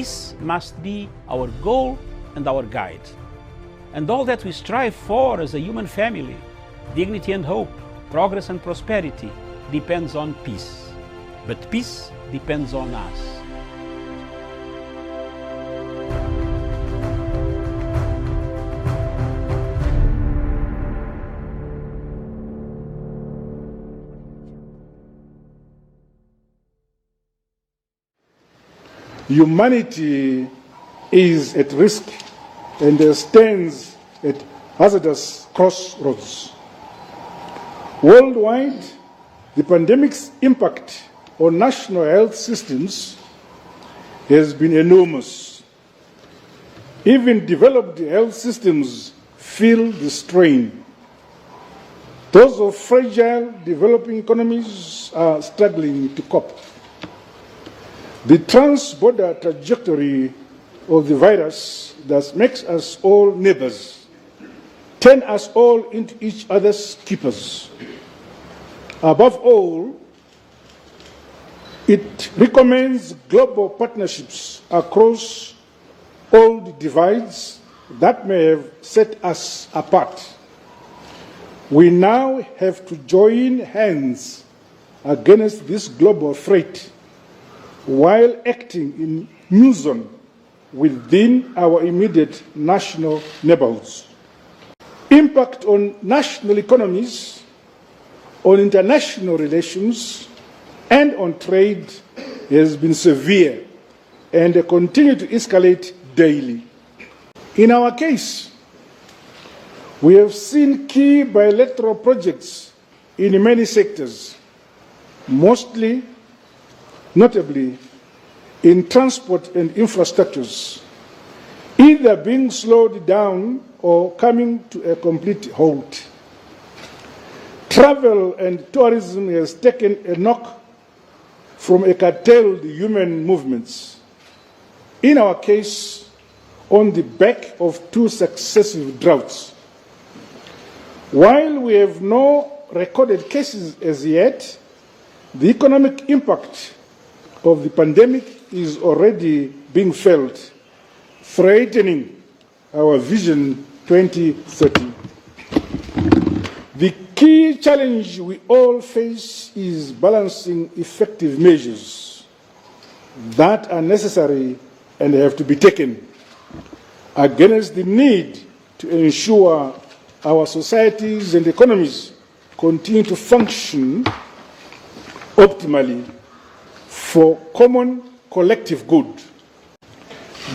Peace must be our goal and our guide. And all that we strive for as a human family, dignity and hope, progress and prosperity, depends on peace. But peace depends on us. Humanity is at risk and stands at hazardous crossroads. Worldwide, the pandemic's impact on national health systems has been enormous. Even developed health systems feel the strain. Those of fragile developing economies are struggling to cope. The trans-border trajectory of the virus that makes us all neighbors, turn us all into each other's keepers. Above all, it recommends global partnerships across all the divides that may have set us apart. We now have to join hands against this global threat while acting in unison within our immediate national neighborhoods. Impact on national economies, on international relations, and on trade has been severe and continue to escalate daily. In our case, we have seen key bilateral projects in many sectors, notably in transport and infrastructures, either being slowed down or coming to a complete halt. Travel and tourism has taken a knock from a curtailed human movements. In our case, on the back of 2 successive droughts. While we have no recorded cases as yet, the economic impact of the pandemic is already being felt, threatening our Vision 2030. The key challenge we all face is balancing effective measures that are necessary and have to be taken against the need to ensure our societies and economies continue to function optimally for common collective good.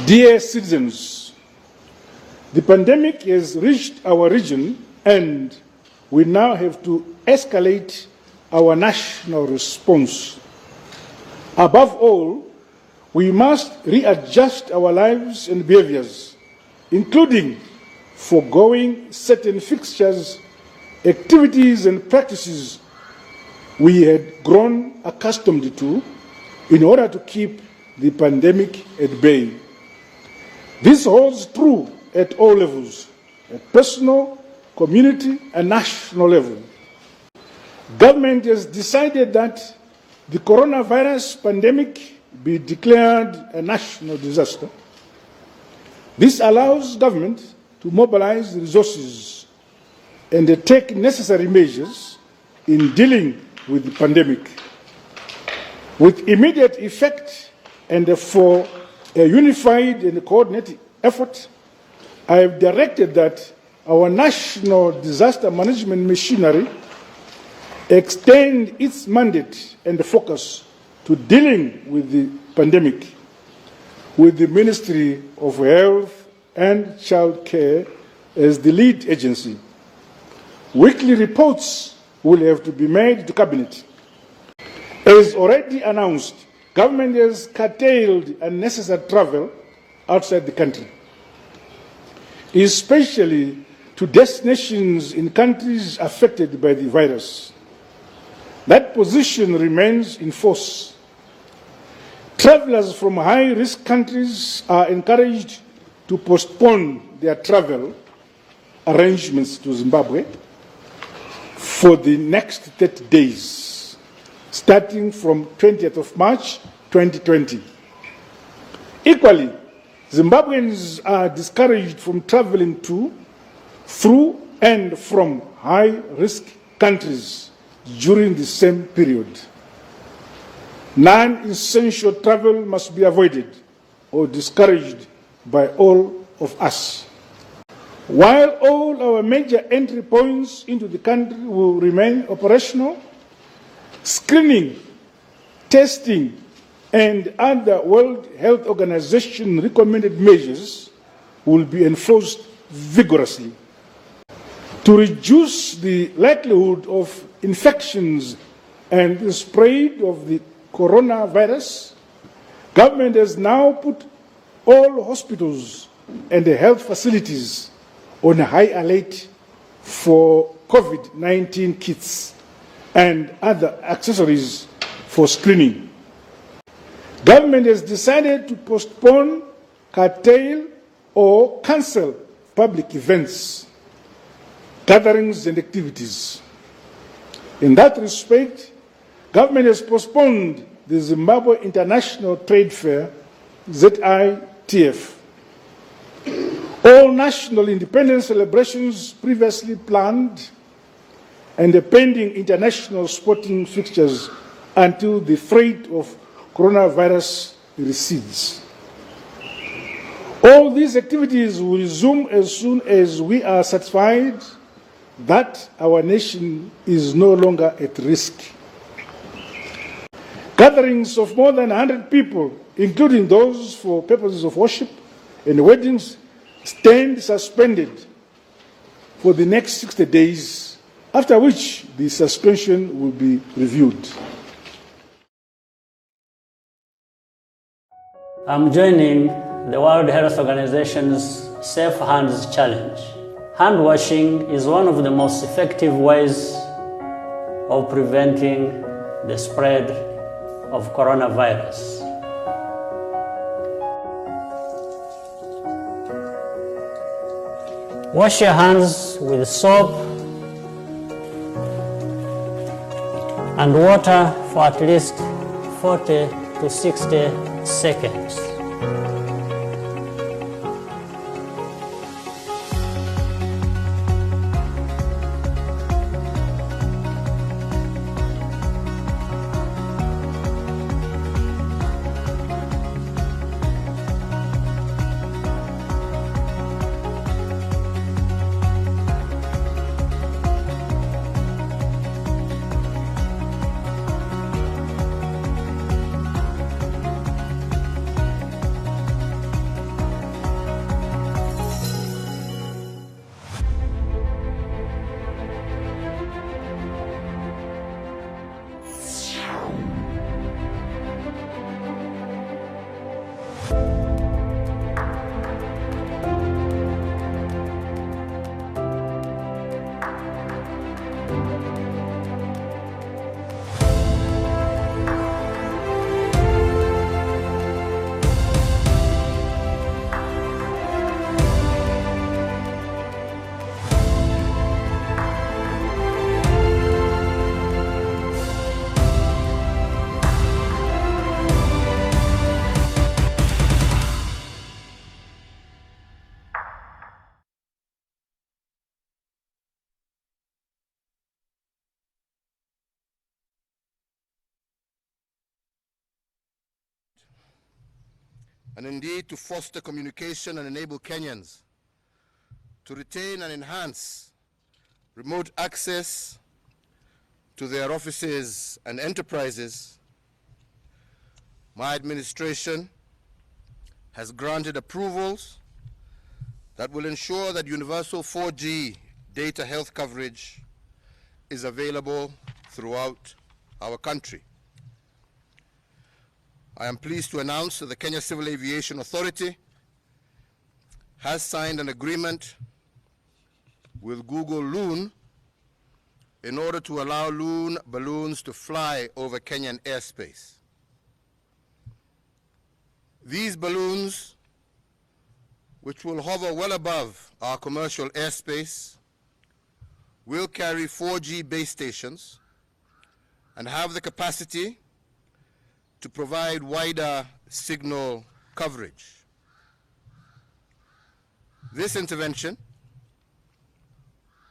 Dear citizens, the pandemic has reached our region and we now have to escalate our national response. Above all, we must readjust our lives and behaviors, including foregoing certain fixtures, activities and practices we had grown accustomed to in order to keep the pandemic at bay. This holds true at all levels, at personal, community and national level. Government has decided that the coronavirus pandemic be declared a national disaster. This allows government to mobilize resources and take necessary measures in dealing with the pandemic. With immediate effect and for a unified and coordinated effort, I have directed that our national disaster management machinery extend its mandate and focus to dealing with the pandemic, with the Ministry of Health and Child Care as the lead agency. Weekly reports will have to be made to Cabinet. As already announced, government has curtailed unnecessary travel outside the country, especially to destinations in countries affected by the virus. That position remains in force. Travelers from high-risk countries are encouraged to postpone their travel arrangements to Zimbabwe for the next 30 days, starting from 20th of March 2020. Equally, Zimbabweans are discouraged from traveling to, through, and from high-risk countries during the same period. Non-essential travel must be avoided or discouraged by all of us. While all our major entry points into the country will remain operational, screening, testing, and other World Health Organization recommended measures will be enforced vigorously. To reduce the likelihood of infections and the spread of the coronavirus, government has now put all hospitals and health facilities on high alert for COVID-19 kits and other accessories for screening. Government has decided to postpone, curtail, or cancel public events, gatherings, and activities. In that respect, government has postponed the Zimbabwe International Trade Fair, ZITF. All national independence celebrations previously planned and the pending international sporting fixtures until the threat of coronavirus recedes. All these activities will resume as soon as we are satisfied that our nation is no longer at risk. Gatherings of more than 100 people, including those for purposes of worship and weddings, stand suspended for the next 60 days, after which the suspension will be reviewed. I'm joining the World Health Organization's Safe Hands Challenge. Hand washing is one of the most effective ways of preventing the spread of coronavirus. Wash your hands with soap and water for at least 40 to 60 seconds. and indeed to foster communication and enable Kenyans to retain and enhance remote access to their offices and enterprises, my administration has granted approvals that will ensure that universal 4G data health coverage is available throughout our country. I am pleased to announce that the Kenya Civil Aviation Authority has signed an agreement with Google Loon in order to allow Loon balloons to fly over Kenyan airspace. These balloons, which will hover well above our commercial airspace, will carry 4G base stations and have the capacity to provide wider signal coverage. This intervention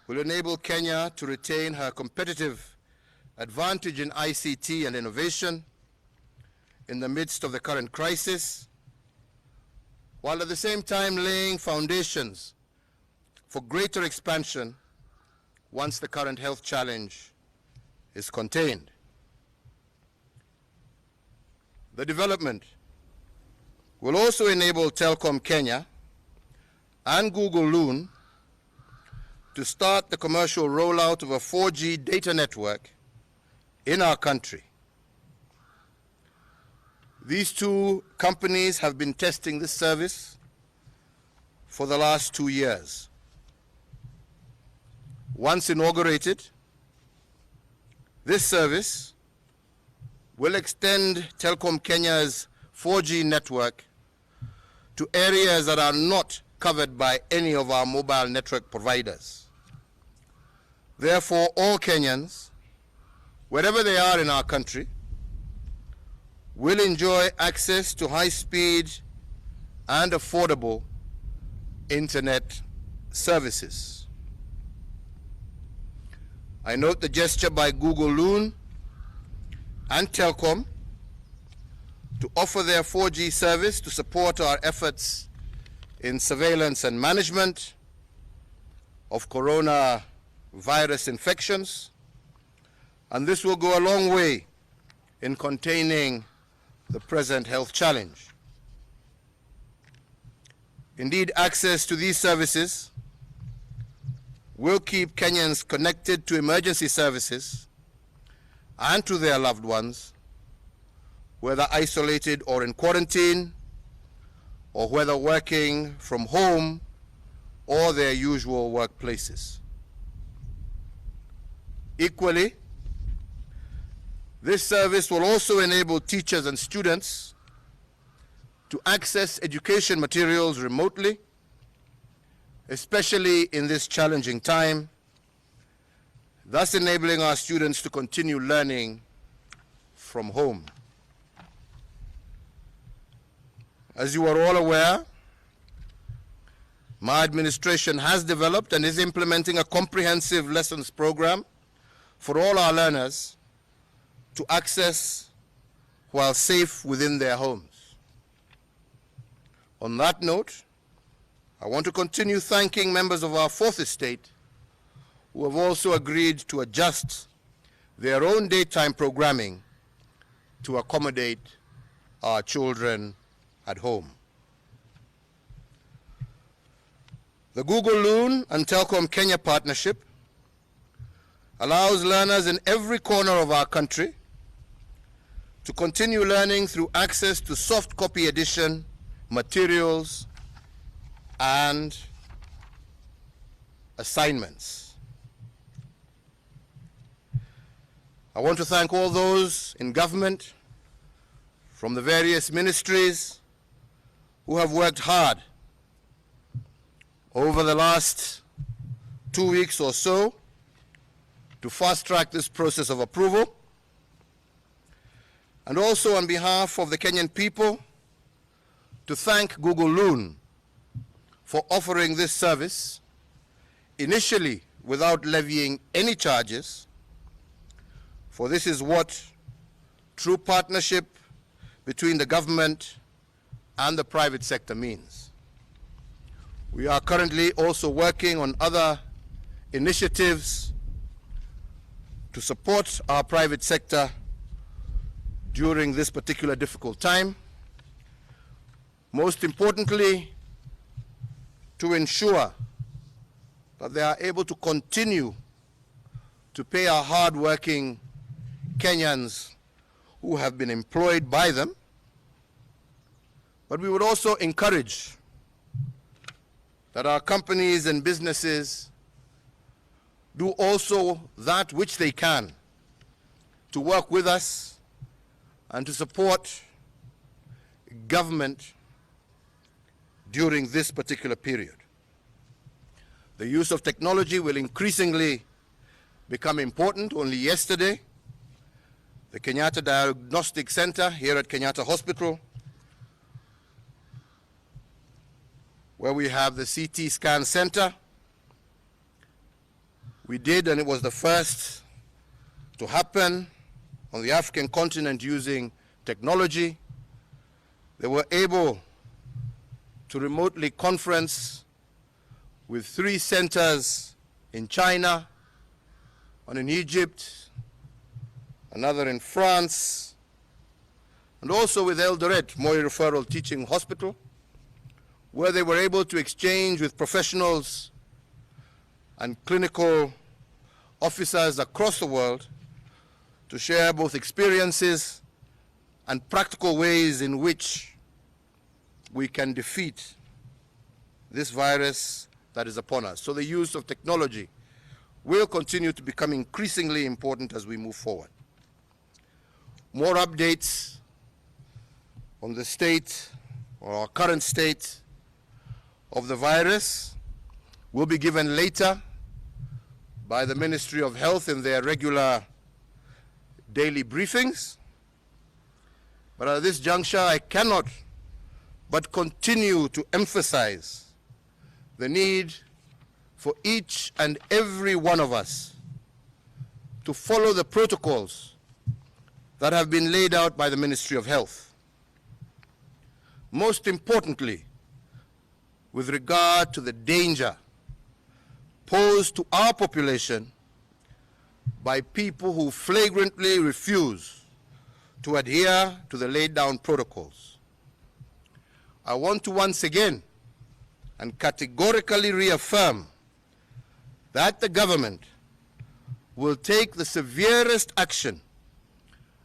will enable Kenya to retain her competitive advantage in ICT and innovation in the midst of the current crisis, while at the same time laying foundations for greater expansion once the current health challenge is contained. The development will also enable Telkom Kenya and Google Loon to start the commercial rollout of a 4G data network in our country. These two companies have been testing this service for the last 2 years. Once inaugurated, this service will extend Telkom Kenya's 4G network to areas that are not covered by any of our mobile network providers. Therefore, all Kenyans, wherever they are in our country, will enjoy access to high-speed and affordable internet services. I note the gesture by Google Loon and Telkom to offer their 4G service to support our efforts in surveillance and management of coronavirus infections, and this will go a long way in containing the present health challenge. Indeed, access to these services will keep Kenyans connected to emergency services and to their loved ones, whether isolated or in quarantine, or whether working from home or their usual workplaces. Equally, this service will also enable teachers and students to access education materials remotely, especially in this challenging time, thus enabling our students to continue learning from home. As you are all aware, my administration has developed and is implementing a comprehensive lessons program for all our learners to access while safe within their homes. On that note, I want to continue thanking members of our fourth estate who have also agreed to adjust their own daytime programming to accommodate our children at home. The Google Loon and Telkom Kenya partnership allows learners in every corner of our country to continue learning through access to soft copy edition materials and assignments. I want to thank all those in government from the various ministries who have worked hard over the last 2 weeks or so to fast-track this process of approval, and also on behalf of the Kenyan people to thank Google Loon for offering this service, initially without levying any charges, for this is what true partnership between the government and the private sector means. We are currently also working on other initiatives to support our private sector during this particular difficult time. Most importantly, to ensure that they are able to continue to pay our hard-working Kenyans who have been employed by them. But we would also encourage that our companies and businesses do also that which they can to work with us and to support government during this particular period. The use of technology will increasingly become important. Only yesterday, the Kenyatta Diagnostic Center here at Kenyatta Hospital where we have the CT scan center. We did, and it was the first to happen on the African continent using technology. They were able to remotely conference with 3 centers in China, one in Egypt, another in France, and also with Eldoret, Moi Referral Teaching Hospital, where they were able to exchange with professionals and clinical officers across the world to share both experiences and practical ways in which we can defeat this virus that is upon us. So the use of technology will continue to become increasingly important as we move forward. More updates on the state or our current state of the virus will be given later by the Ministry of Health in their regular daily briefings. But at this juncture, I cannot but continue to emphasize the need for each and every one of us to follow the protocols that have been laid out by the Ministry of Health. Most importantly, with regard to the danger posed to our population by people who flagrantly refuse to adhere to the laid down protocols. I want to once again and categorically reaffirm that the government will take the severest action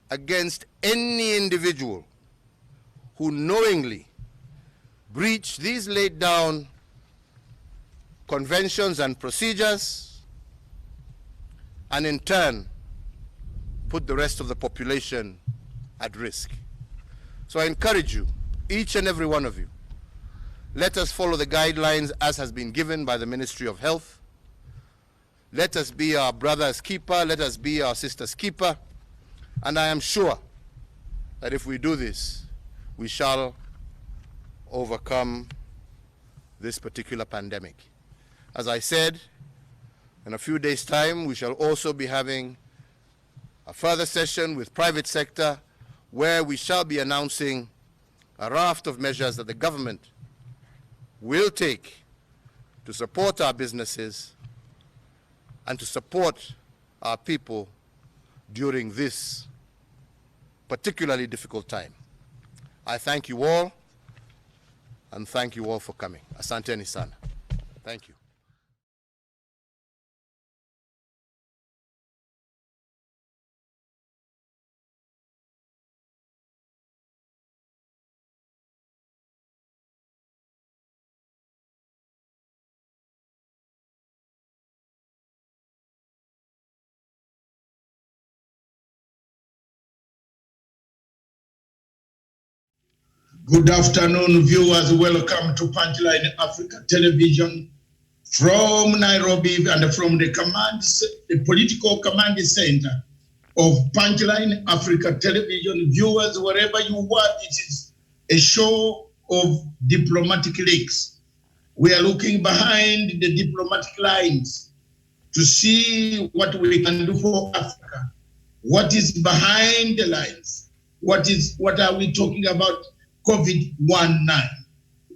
against any individual who knowingly breach these laid down conventions and procedures and in turn put the rest of the population at risk. So I encourage you, each and every one of you, let us follow the guidelines as has been given by the Ministry of Health. Let us be our brother's keeper, let us be our sister's keeper, and I am sure that if we do this, we shall overcome this particular pandemic. As I said, in a few days' time, we shall also be having a further session with private sector where we shall be announcing a raft of measures that the government will take to support our businesses and to support our people during this particularly difficult time. I thank you all, and thank you all for coming. Asanteni sana. Thank you. Good afternoon, viewers. Welcome to Punchline Africa Television from Nairobi and from the political command center of Punchline Africa Television. Viewers, wherever you are, this is a show of diplomatic leaks. We are looking behind the diplomatic lines to see what we can do for Africa. What is behind the lines? What are we talking about? COVID-19.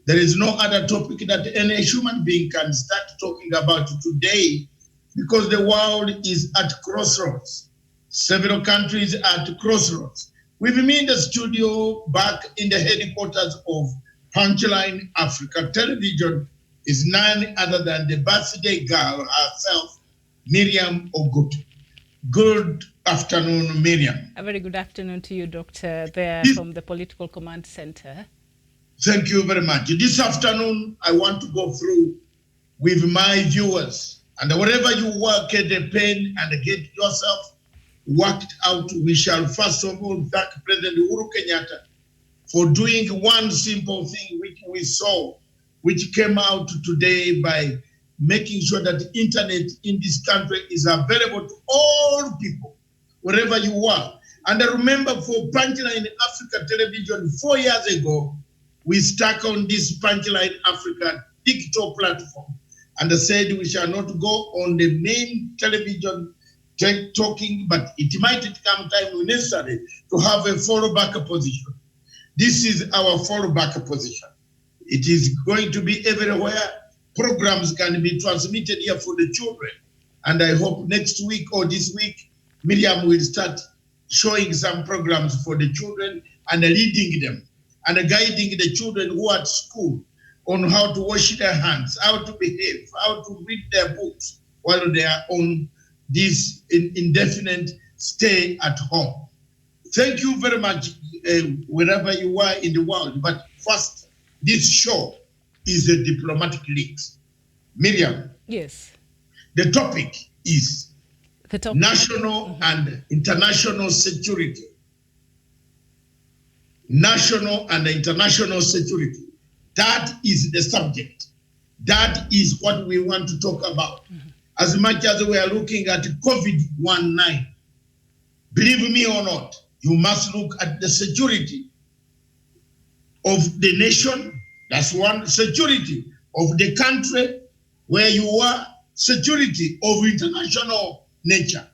There is no other topic that any human being can start talking about today because the world is at crossroads. Several countries are at crossroads. With me in the studio, back in the headquarters of Punchline Africa Television, is none other than the birthday girl herself, Miriam Ogutu. Good afternoon, Miriam. A very good afternoon to you, Doctor, there from the Political Command Center. Thank you very much. This afternoon, I want to go through with my viewers. And wherever you work, get a pen and get yourself worked out. We shall first of all thank President Uhuru Kenyatta for doing one simple thing which we saw, which came out today by making sure that the internet in this country is available to all people, wherever you are. And I remember for Punchline Africa Television 4 years ago, we stuck on this Punchline Africa digital platform and said we shall not go on the main television talking, but it might come time when necessary to have a fallback position. This is our fallback position. It is going to be everywhere. Programs can be transmitted here for the children. And I hope next week or this week, Miriam will start showing some programs for the children and leading them and guiding the children who are at school on how to wash their hands, how to behave, how to read their books while they are on this indefinite stay at home. Thank you very much, wherever you are in the world. But first, this show is a diplomatic link. Miriam. Yes. The topic is national and international security. National and international security. That is the subject. That is what we want to talk about. As much as we are looking at COVID-19, believe me or not, you must look at the security of the nation. That's one. Security of the country where you are. Security of international nature.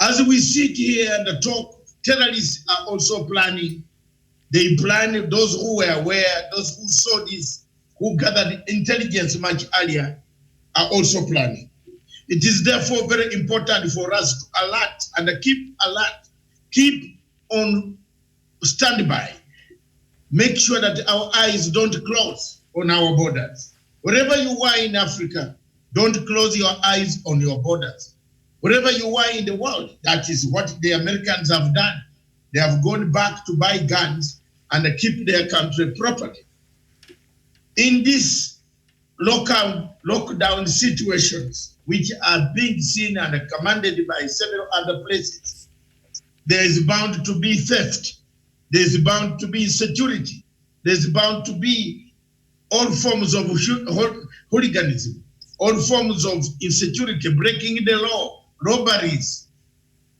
As we sit here and talk, terrorists are also planning. They plan, those who were aware, those who saw this, who gathered intelligence much earlier, are also planning. It is therefore very important for us to alert and keep alert, keep on standby, make sure that our eyes don't close on our borders. Wherever you are in Africa, don't close your eyes on your borders. Wherever you are in the world, that is what the Americans have done. They have gone back to buy guns and keep their country properly. In these lockdown situations, which are being seen and commanded by several other places, there is bound to be theft. There is bound to be insecurity. There is bound to be all forms of hooliganism, all forms of insecurity, breaking the law, robberies,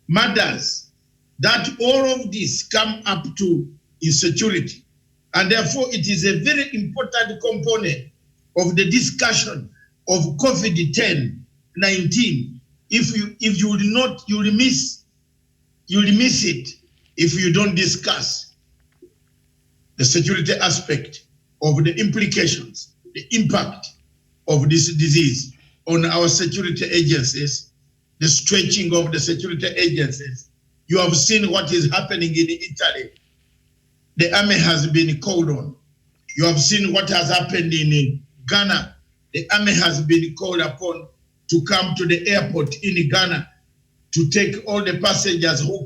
murders, that all of this come up to insecurity. And therefore, it is a very important component of the discussion of COVID-19. If you will not, you will miss it if you don't discuss the security aspect of the implications, the impact of this disease on our security agencies, the stretching of the security agencies. You have seen what is happening in Italy. The army has been called on. You have seen what has happened in Ghana. The army has been called upon to come to the airport in Ghana to take all the passengers who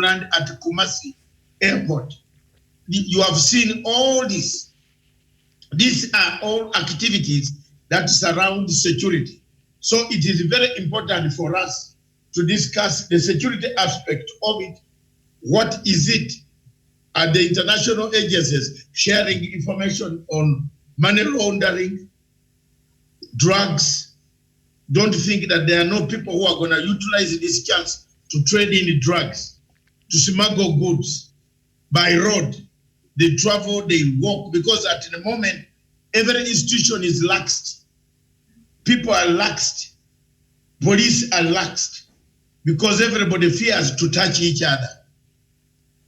land at Kumasi Airport. You have seen all this. These are all activities that surround security. So it is very important for us to discuss the security aspect of it. What is it? Are the international agencies sharing information on money laundering, drugs? Don't think that there are no people who are going to utilize this chance to trade in drugs, to smuggle goods by road. They travel, they walk, because at the moment, every institution is laxed. People are laxed. Police are laxed because everybody fears to touch each other.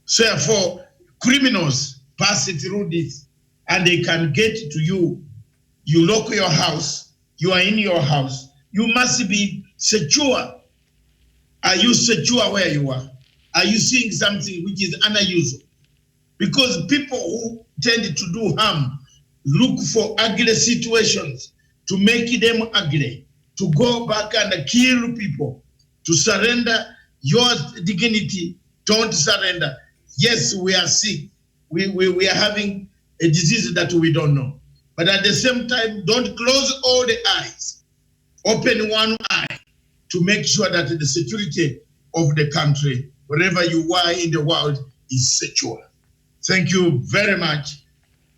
So therefore, criminals pass through this and they can get to you. You lock your house, you are in your house. You must be secure. Are you secure where you are? Are you seeing something which is unusual? Because people who tend to do harm look for ugly situations to make them ugly, to go back and kill people, to surrender your dignity. Don't surrender. Yes, we are sick. We are having a disease that we don't know. But at the same time, don't close all the eyes. Open one eye to make sure that the security of the country, wherever you are in the world, is secure. Thank you very much.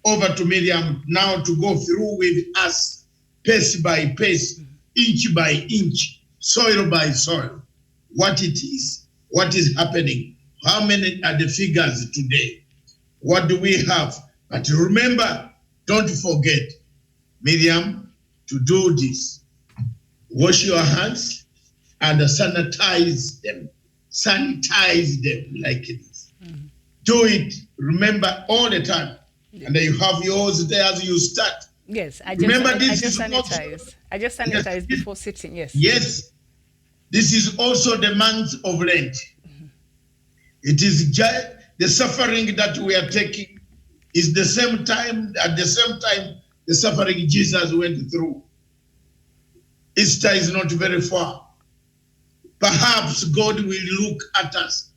Over to Miriam now to go through with us pace by pace, inch by inch, soil by soil, what it is, what is happening, how many are the figures today, what do we have, But remember, don't forget, Miriam, to do this. Wash your hands and sanitize them. Sanitize them like this. Do it, remember, all the time. And then you have yours there as you start. Yes, I just sanitize before sitting, yes. Yes, this is also the month of Lent. It is the suffering that we are taking is at the same time, the suffering Jesus went through. Easter is not very far. Perhaps God will look at us.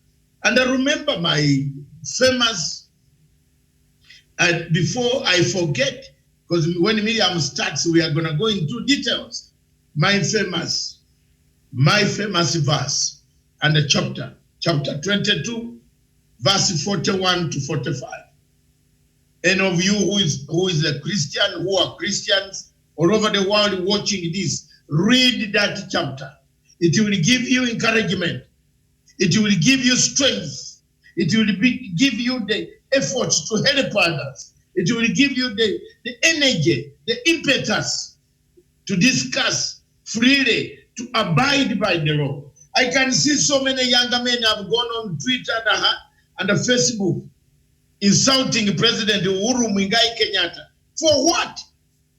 And I remember my famous, before I forget, because when Miriam starts, we are going to go into details. My famous verse and the chapter 22, verse 41 to 45. Any of you who is a Christian, who are Christians all over the world watching this, read that chapter. It will give you encouragement. It will give you strength. It will give you the effort to help others. It will give you the energy, the impetus to discuss freely, to abide by the law. I can see so many younger men have gone on Twitter and Facebook insulting President Uhuru Muigai Kenyatta. For what?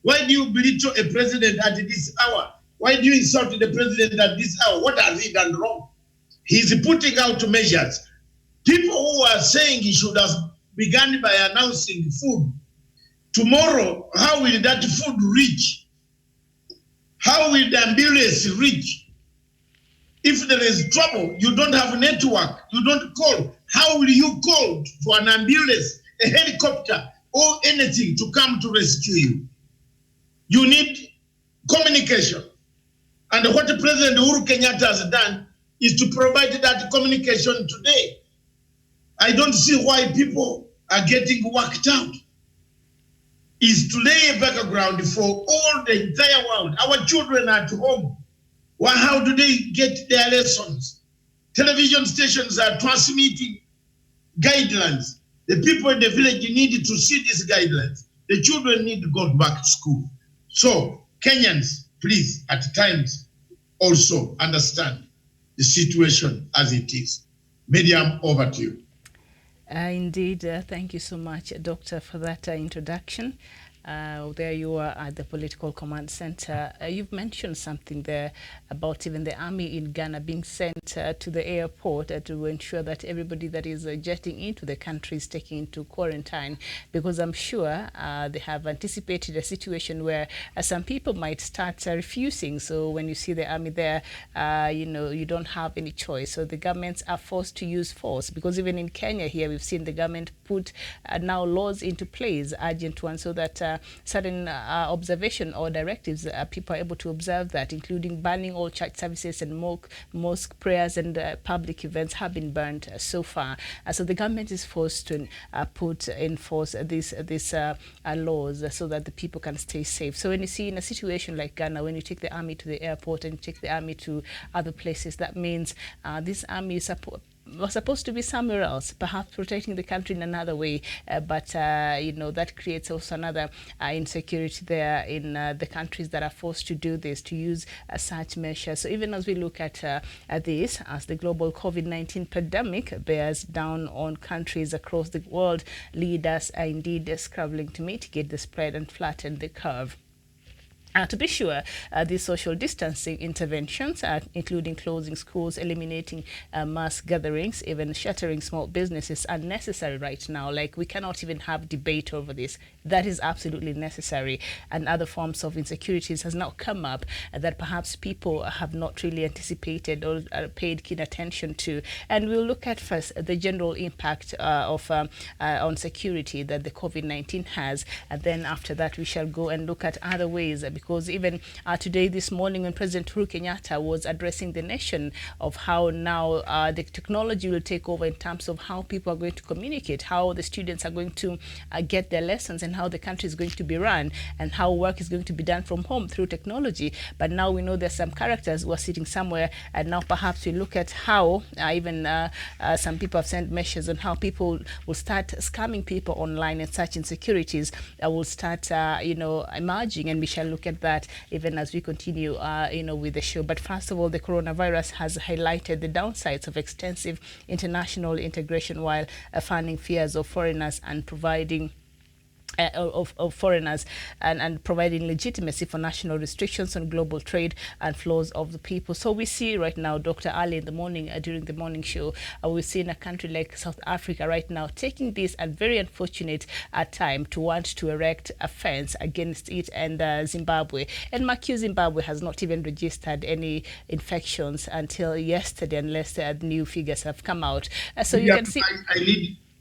Why do you belittle a president at this hour? Why do you insult the president at this hour? What has he done wrong? He's putting out measures. People who are saying he should have begun by announcing food. Tomorrow, how will that food reach? How will the ambulance reach? If there is trouble, you don't have network, you don't call. How will you call for an ambulance, a helicopter, or anything to come to rescue you? You need communication. And what President Uhuru Kenyatta has done is to provide that communication today. I don't see why people are getting worked out. Is to lay a background for all the entire world. Our children are at home. Well, how do they get their lessons? Television stations are transmitting guidelines. The people in the village need to see these guidelines. The children need to go back to school. So, Kenyans, please, at times, also understand the situation as it is. Miriam, over to you. Indeed, thank you so much, Doctor, for that introduction. There you are at the Political Command Center. You've mentioned something there about even the army in Ghana being sent to the airport to ensure that everybody that is jetting into the country is taken into quarantine, because I'm sure they have anticipated a situation where some people might start refusing. So when you see the army there, you don't have any choice. So the governments are forced to use force, because even in Kenya here, we've seen the government put now laws into place, urgent ones, so that certain observation or directives, people are able to observe that, including banning all church services and mosque prayers and public events have been banned so far. So the government is forced to put in force these laws so that the people can stay safe. So when you see in a situation like Ghana, when you take the army to the airport and you take the army to other places, that means this army is was supposed to be somewhere else, perhaps protecting the country in another way, but that creates also another insecurity there in the countries that are forced to do this, to use such measures. So even as we look at this, as the global COVID-19 pandemic bears down on countries across the world, leaders are indeed scrambling to mitigate the spread and flatten the curve. To be sure, these social distancing interventions, including closing schools, eliminating mass gatherings, even shuttering small businesses, are necessary right now. Like, we cannot even have debate over this. That is absolutely necessary. And other forms of insecurities has now come up that perhaps people have not really anticipated or paid keen attention to. And we'll look at first the general impact on security that the COVID-19 has. And then after that, we shall go and look at other ways, because because even today, this morning, when President Uhuru Kenyatta was addressing the nation of how now the technology will take over in terms of how people are going to communicate, how the students are going to get their lessons, and how the country is going to be run, and how work is going to be done from home through technology. But now we know there's some characters who are sitting somewhere, and now perhaps we look at how even some people have sent measures on how people will start scamming people online, and such insecurities will start emerging, and we shall look at that even as we continue with the show. But first of all, the coronavirus has highlighted the downsides of extensive international integration while fanning fears of foreigners and providing of foreigners and providing legitimacy for national restrictions on global trade and flows of the people. So we see right now, Dr. Ali, in the morning, during the morning show, we see in a country like South Africa right now taking this a very unfortunate time to want to erect a fence against it and Zimbabwe. And Makio, Zimbabwe has not even registered any infections until yesterday, unless the new figures have come out. So you can see...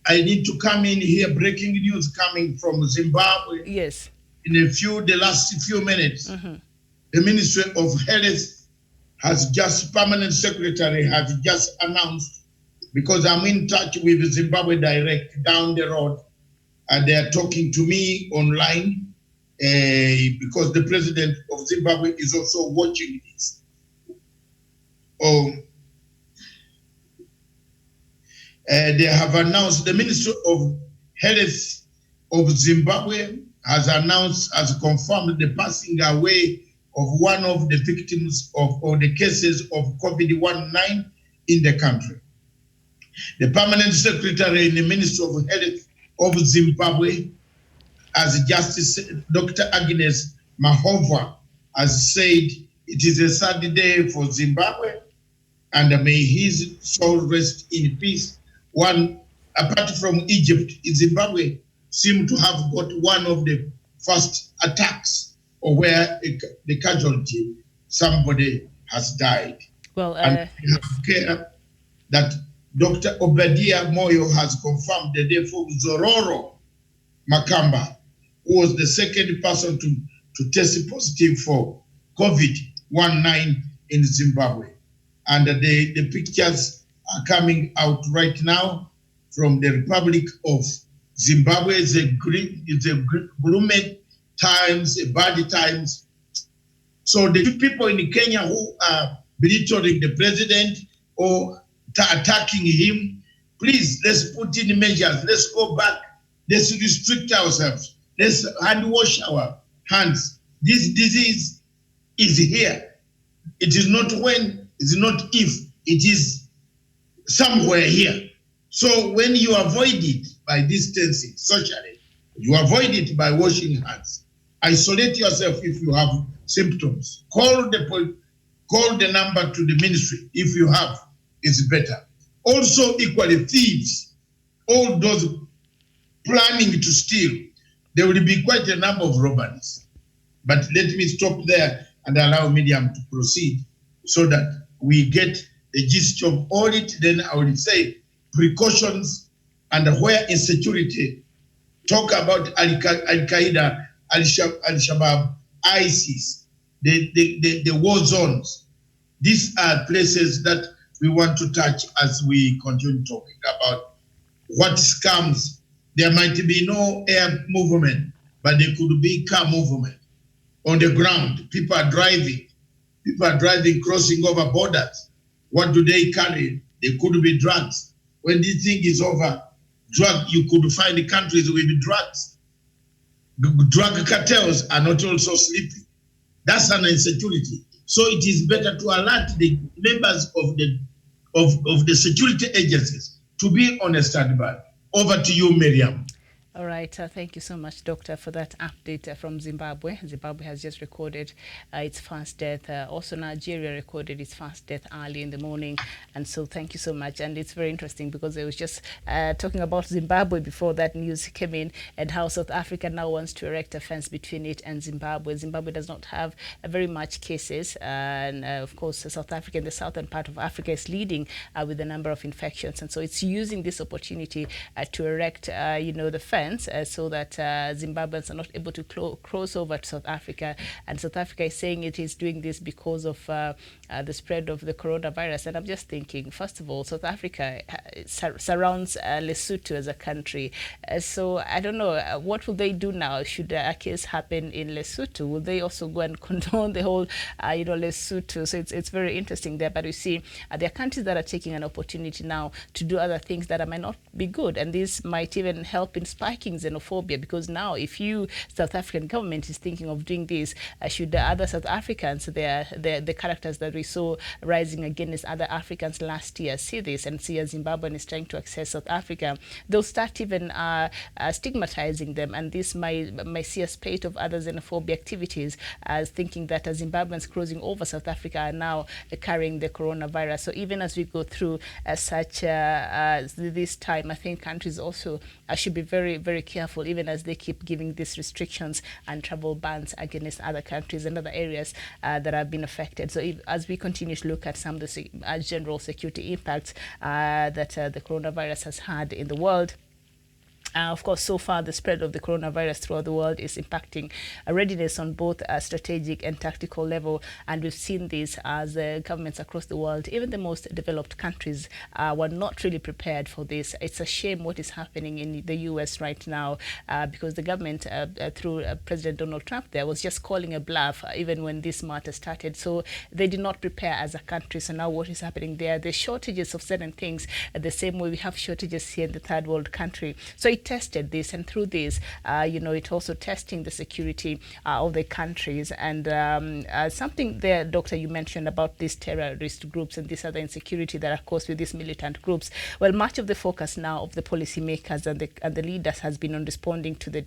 I need to come in here. Breaking news coming from Zimbabwe. Yes. In the last few minutes, the Ministry of Health has just, Permanent Secretary has just announced, because I'm in touch with Zimbabwe Direct down the road, and they are talking to me online, because the President of Zimbabwe is also watching this. They have announced, the Ministry of Health of Zimbabwe has confirmed the passing away of one of the victims of the cases of COVID-19 in the country. The Permanent Secretary in the Ministry of Health of Zimbabwe, as Justice Dr. Agnes Mahova has said, it is a sad day for Zimbabwe, and may his soul rest in peace. One, apart from Egypt, Zimbabwe seemed to have got one of the first attacks, or where the casualty, somebody has died. Well, and we have care that Dr. Obadiah Moyo has confirmed the death of Zororo Makamba, who was the second person to test positive for COVID-19 in Zimbabwe. And the pictures are coming out right now from the Republic of Zimbabwe. It's a gloomy times, a bad times. So the people in Kenya who are belittling the president or attacking him, please, let's put in measures. Let's go back. Let's restrict ourselves. Let's hand wash our hands. This disease is here. It is not when, it's not if, it is somewhere here. So when you avoid it by distancing socially, you avoid it by washing hands. Isolate yourself if you have symptoms. Call the number to the ministry if you have. It's better. Also, equally, thieves, all those planning to steal, there will be quite a number of robberies. But let me stop there and allow Miriam to proceed so that we get the gist of all it. Then I will say precautions and where insecurity. Talk about Al-Qaeda, Al-Shabaab, ISIS, the war zones. These are places that we want to touch as we continue talking about what scams. There might be no air movement, but there could be car movement on the ground. People are driving, crossing over borders. What do they carry? They could be drugs. When this thing is over, you could find countries with drugs. Drug cartels are not also sleeping. That's an insecurity. So it is better to alert the members of the security agencies to be on a standby. Over to you, Miriam. All right. Thank you so much, Doctor, for that update from Zimbabwe. Zimbabwe has just recorded its first death. Also, Nigeria recorded its first death early in the morning. And so thank you so much. And it's very interesting because I was just talking about Zimbabwe before that news came in, and how South Africa now wants to erect a fence between it and Zimbabwe. Zimbabwe does not have very much cases. And of course, South Africa, in the southern part of Africa, is leading with the number of infections. And so it's using this opportunity to erect, the fence fence so that Zimbabweans are not able to cross over to South Africa. And South Africa is saying it is doing this because of the spread of the coronavirus. And I'm just thinking, first of all, South Africa surrounds Lesotho as a country. So I don't know, what will they do now should a case happen in Lesotho? Will they also go and condone the whole, Lesotho? So it's very interesting there. But you see, there are countries that are taking an opportunity now to do other things that might not be good. And this might even help in spiking xenophobia, because now if you, South African government, is thinking of doing this, should the other South Africans, the characters that we saw rising against other Africans last year, see this and see a Zimbabwean is trying to access South Africa, they'll start even stigmatizing them. And this might see a spate of other xenophobia activities, as thinking that Zimbabweans crossing over South Africa are now carrying the coronavirus. So even as we go through such this time, I think countries also should be very, very careful, even as they keep giving these restrictions and travel bans against other countries and other areas that have been affected. So as we continue to look at some of the general security impacts that the coronavirus has had in the world, of course, so far, the spread of the coronavirus throughout the world is impacting readiness on both a strategic and tactical level. And we've seen this as governments across the world, even the most developed countries, were not really prepared for this. It's a shame what is happening in the US right now, because the government, through President Donald Trump there, was just calling a bluff even when this matter started. So they did not prepare as a country. So now what is happening there? The shortages of certain things, the same way we have shortages here in the third world country. So it tested this, and through this, it also testing the security of the countries. And something there, Doctor, you mentioned about these terrorist groups and this other insecurity that are caused with these militant groups. Well, much of the focus now of the policymakers and the leaders has been on responding to the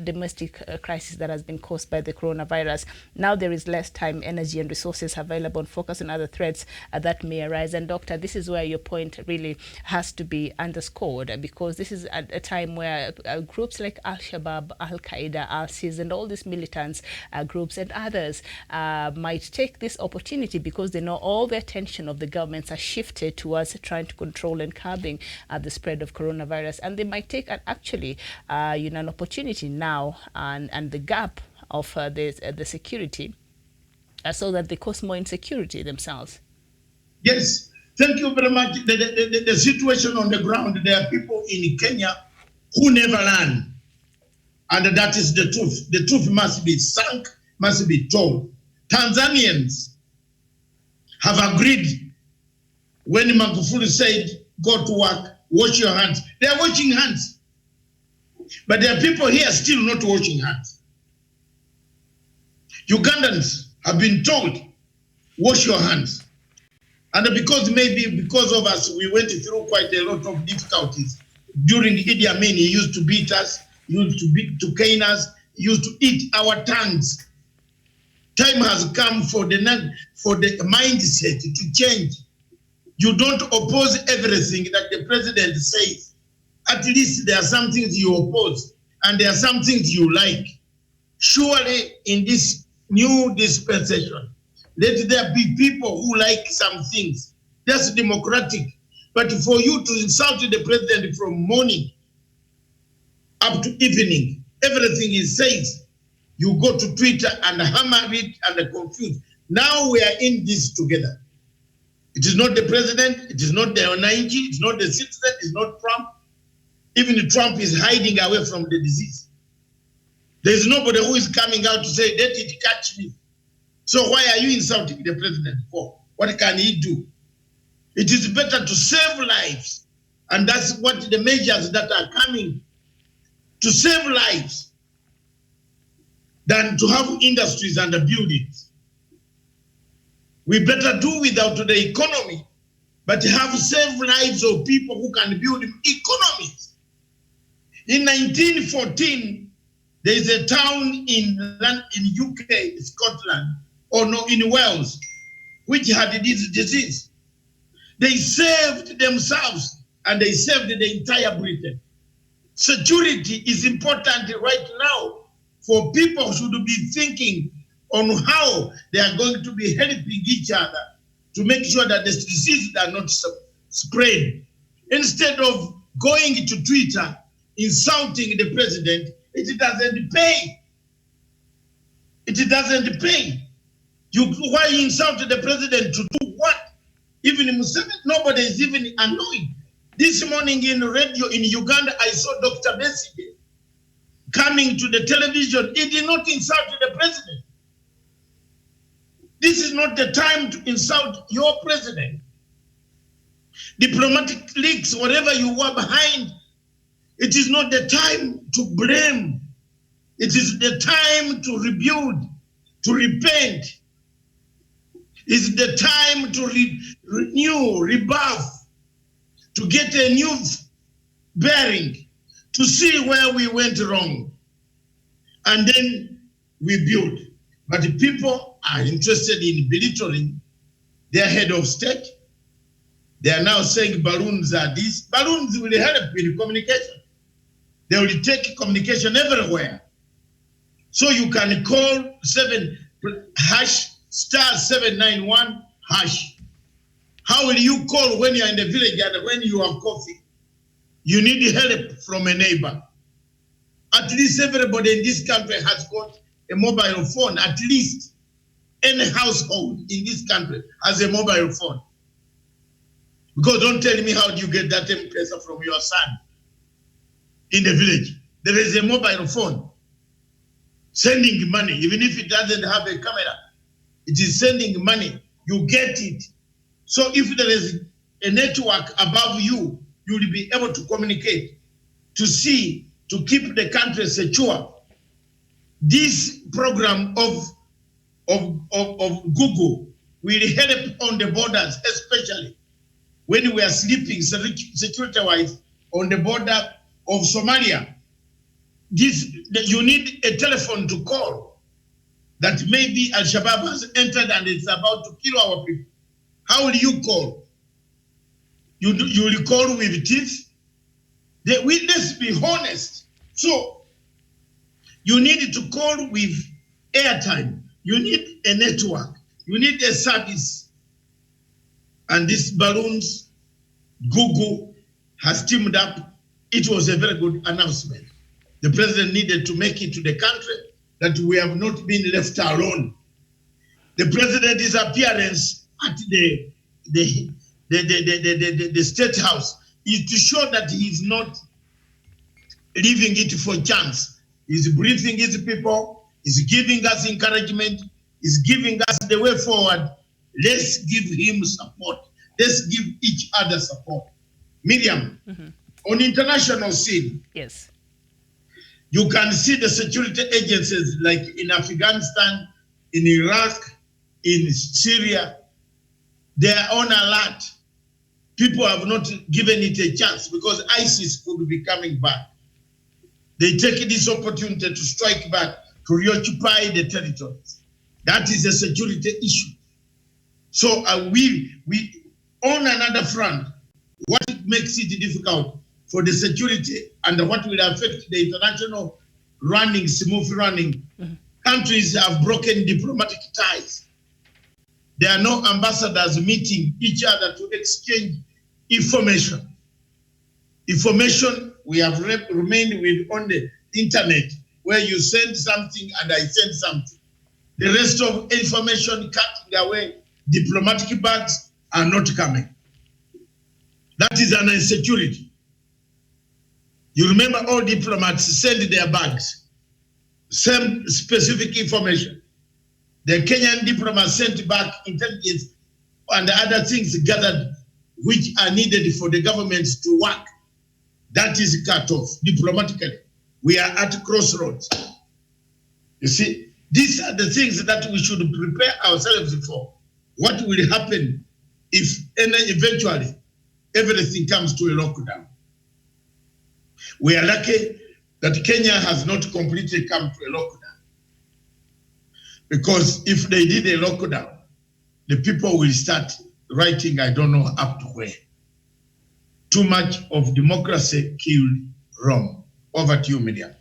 domestic crisis that has been caused by the coronavirus. Now there is less time, energy, and resources available and focus on other threats that may arise. And Doctor, this is where your point really has to be underscored, because this is a time where groups like Al-Shabaab, Al-Qaeda, ISIS, and all these militants groups and others might take this opportunity, because they know all the attention of the governments are shifted towards trying to control and curbing the spread of coronavirus. And they might take an opportunity now and the gap of the security so that they cause more insecurity themselves. Yes, thank you very much. The situation on the ground, there are people in Kenya who never learn. And that is the truth. The truth must be sunk, must be told. Tanzanians have agreed when Magufuli said, go to work, wash your hands. They are washing hands. But there are people here still not washing hands. Ugandans have been told, wash your hands. And because of us, we went through quite a lot of difficulties. During Idi Amin, he used to beat us, he used to cane us, he used to eat our tongues. Time has come for the mindset to change. You don't oppose everything that the president says. At least there are some things you oppose, and there are some things you like. Surely in this new dispensation, let there be people who like some things. That's democratic. But for you to insult the president from morning up to evening, everything he says, you go to Twitter and hammer it and confuse. Now we are in this together. It is not the president, it is not the 90, it's not the citizen, it's not Trump. Even Trump is hiding away from the disease. There is nobody who is coming out to say, let it catch me. So why are you insulting the president for? What can he do? It is better to save lives. And that's what the measures that are coming, to save lives, than to have industries and buildings. We better do without the economy, but have saved lives of people who can build economies. In 1914, there is a town in UK, Scotland, or no, in Wales, which had this disease. They saved themselves and they saved the entire Britain. Security is important right now, for people should be thinking on how they are going to be helping each other to make sure that the diseases are not spread. Instead of going to Twitter, insulting the president, it doesn't pay. It doesn't pay. Why insult the president to do what? Even Museveni, nobody is even annoyed. This morning in radio in Uganda, I saw Dr. Besigye coming to the television. He did not insult the president. This is not the time to insult your president. Diplomatic leaks, whatever you were behind, it is not the time to blame. It is the time to rebuild, to repent. It's the time to renew, rebuff, to get a new bearing, to see where we went wrong. And then we build. But the people are interested in belittling their head of state. They are now saying balloons are this. Balloons will help in communication. They will take communication everywhere. So you can call #791#. How will you call when you are in the village and when you have coffee? You need help from a neighbor. At least everybody in this country has got a mobile phone. At least any household in this country has a mobile phone. Because don't tell me how do you get that M-Pesa from your son in the village. There is a mobile phone sending money, even if it doesn't have a camera. It is sending money. You get it. So if there is a network above you, you will be able to communicate, to see, to keep the country secure. This program of Google will help on the borders, especially when we are sleeping security-wise on the border of Somalia. You need a telephone to call that maybe Al-Shabaab has entered and it's about to kill our people. How will you call? You will call with teeth? Let's be honest. So you need to call with airtime. You need a network. You need a service. And these balloons, Google has teamed up. It was a very good announcement. The president needed to make it to the country that we have not been left alone. The president's appearance at the State House is to show that he is not leaving it for chance. He's briefing his people, he's giving us encouragement, he's giving us the way forward. Let's give him support. Let's give each other support. Miriam, on international scene, yes, you can see the security agencies like in Afghanistan, in Iraq, in Syria, they are on alert. People have not given it a chance because ISIS could be coming back. They take this opportunity to strike back, to reoccupy the territories. That is a security issue. So we on another front, what makes it difficult for the security and what will affect the international running, smooth running, countries have broken diplomatic ties. There are no ambassadors meeting each other to exchange information. Information, we have remained with on the internet, where you send something and I send something. The rest of information cutting away, diplomatic bags are not coming. That is an insecurity. You remember all diplomats send their bags, same specific information. The Kenyan diplomats sent back intelligence and other things gathered which are needed for the governments to work. That is cut off diplomatically. We are at crossroads. You see, these are the things that we should prepare ourselves for. What will happen if eventually everything comes to a lockdown? We are lucky that Kenya has not completely come to a lockdown. Because if they did a lockdown, the people will start writing, I don't know up to where. Too much of democracy killed Rome. Over to you, Miriam.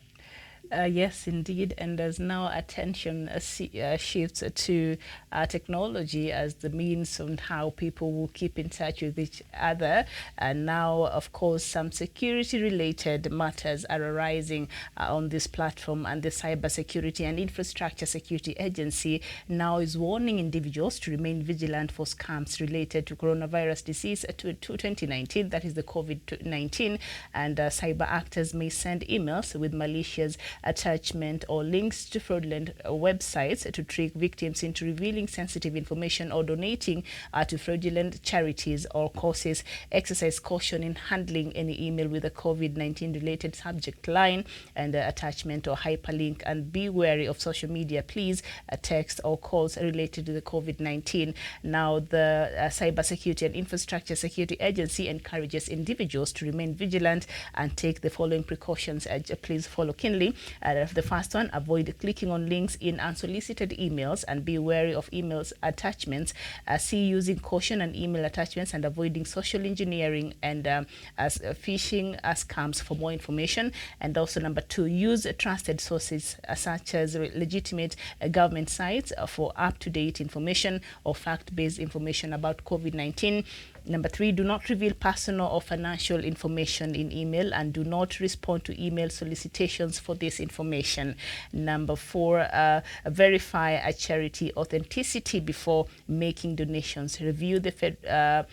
Yes, indeed. And there's now attention shifts to technology as the means on how people will keep in touch with each other. And now, of course, some security-related matters are arising on this platform, and the Cybersecurity and Infrastructure Security Agency now is warning individuals to remain vigilant for scams related to coronavirus disease to 2019, that is the COVID-19, and cyber actors may send emails with malicious attachment or links to fraudulent websites to trick victims into revealing sensitive information or donating to fraudulent charities or causes. Exercise caution in handling any email with a COVID-19 related subject line and attachment or hyperlink, and be wary of social media, please, text or calls related to the COVID-19. Now, the Cybersecurity and Infrastructure Security Agency encourages individuals to remain vigilant and take the following precautions. Please follow keenly. The first one, avoid clicking on links in unsolicited emails and be wary of emails attachments. See using caution and email attachments and avoiding social engineering and phishing scams for more information. And also number 2, use trusted sources such as legitimate government sites for up-to-date information or fact-based information about COVID-19. Number 3, do not reveal personal or financial information in email and do not respond to email solicitations for this information. Number 4, verify a charity authenticity before making donations. Review the